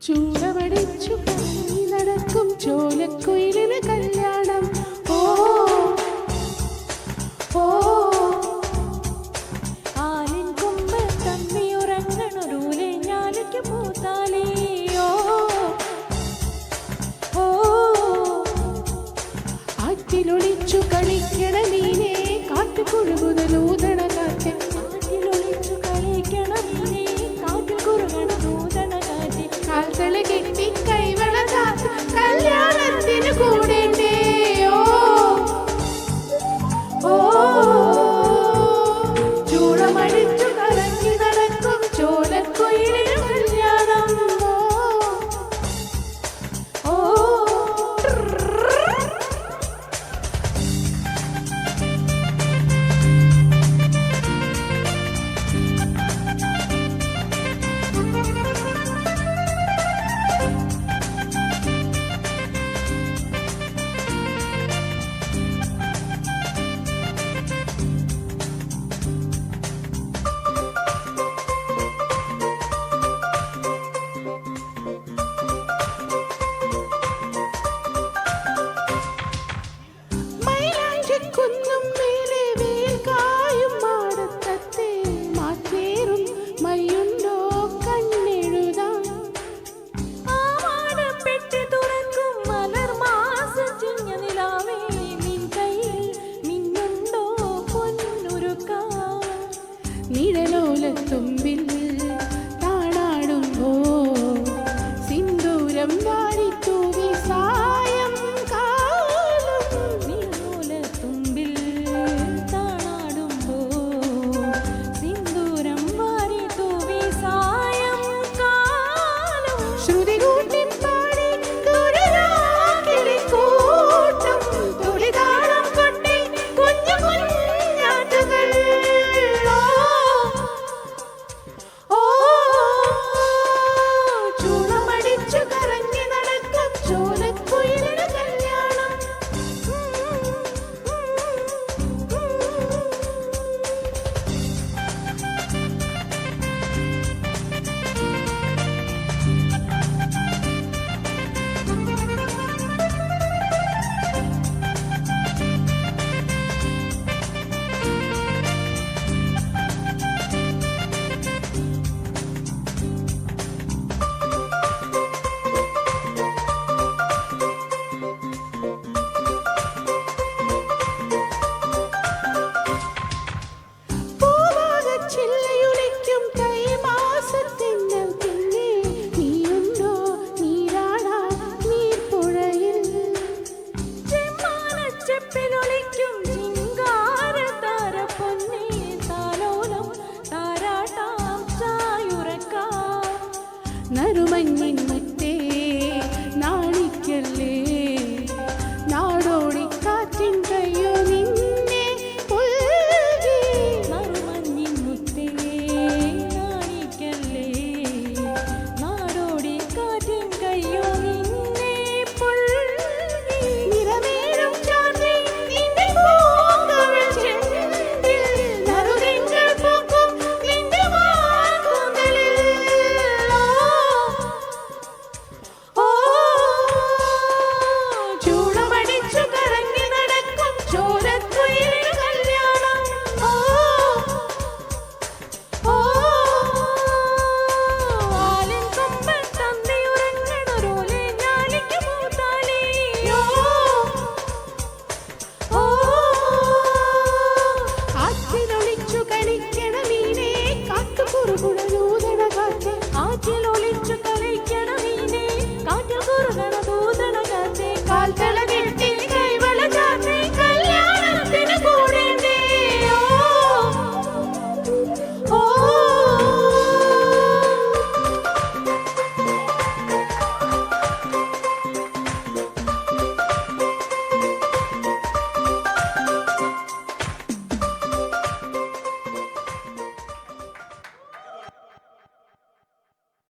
ചൂടവടിച്ചു കറങ്ങി നടക്കും ചോലക്കുയിലിന് കല്യാണം. ഓ ഓ ആലിൻ കൊമ്പ് തമ്മി ഉറങ്ങണൊരൂലെ ഞാലിക്ക് പൂത്താലേ. ഓ ഓ ആറ്റിലൊളിച്ചു കളിക്കണ മീനെ കാട്ടുകുഴുകുതലൂതണ കാറ്റ്. ആറ്റിലൊളിച്ചു കളിക്കണ മീനെ കാട്ടിൽ കുറുകണ നൂതണ കാറ്റ്. കാൽത്തള കെട്ടി കൈവള ചാത്ത് കല്യാണത്തിന് കൂടേണ്ടേ. ഓ ഓ ചൂടമടിച്ചു കറങ്ങി നടക്കും ചോലക്കുയിലിന് കല്യാണം. ഓ കുന്നും മേലെ വേൽക്കായും മാടത്തത്തെ മാറ്റേറും മയുണ്ടോ കണ്ണെഴുതാൻ. ആ മാടം പെട്ടി തുറക്കും മലർ മാസം ചിഞ്ഞ നിലാവേ നിൻ കയ്യിൽ മിന്നുണ്ടോ പൊന്നുരുക്കാൻ. നിഴലോലത്തുമ്പിൽ താണാടുമ്പോ സിന്ദൂരം വാരിത്തൂവി സായം കാലം. നിഴലോലത്തുമ്പിൽ താണാടുമ്പോ സിന്ദൂരം വാരിത്തൂവി സായം കാലം. ശ്രുതി കൂട്ടി പാടി കിളിക്കൂട്ടം തുടിതാളം കൊട്ടി കുഞ്ഞു കുഞ്ഞാട്ടുകൾ. ഓ ചൂളമടിച്ചു കറങ്ങി നടക്കും ചോലക്കുയിലിന് കല്യാണം. ചില്ലയുലയ്ക്കും കൈമാസത്തിന്നൽ പിന്നെ നീയുണ്ടോ നീരാടാ നീർപ്പുഴയിൽ. ചെമ്മാനച്ചെപ്പിലൊളിക്കും ചിങ്കാരത്താര പൊന്നേ താലോലം താരാട്ടാം ചായുറക്കാം. നറുമഞ്ഞിൻ മുറ്റേ നാണിക്കല്ലേ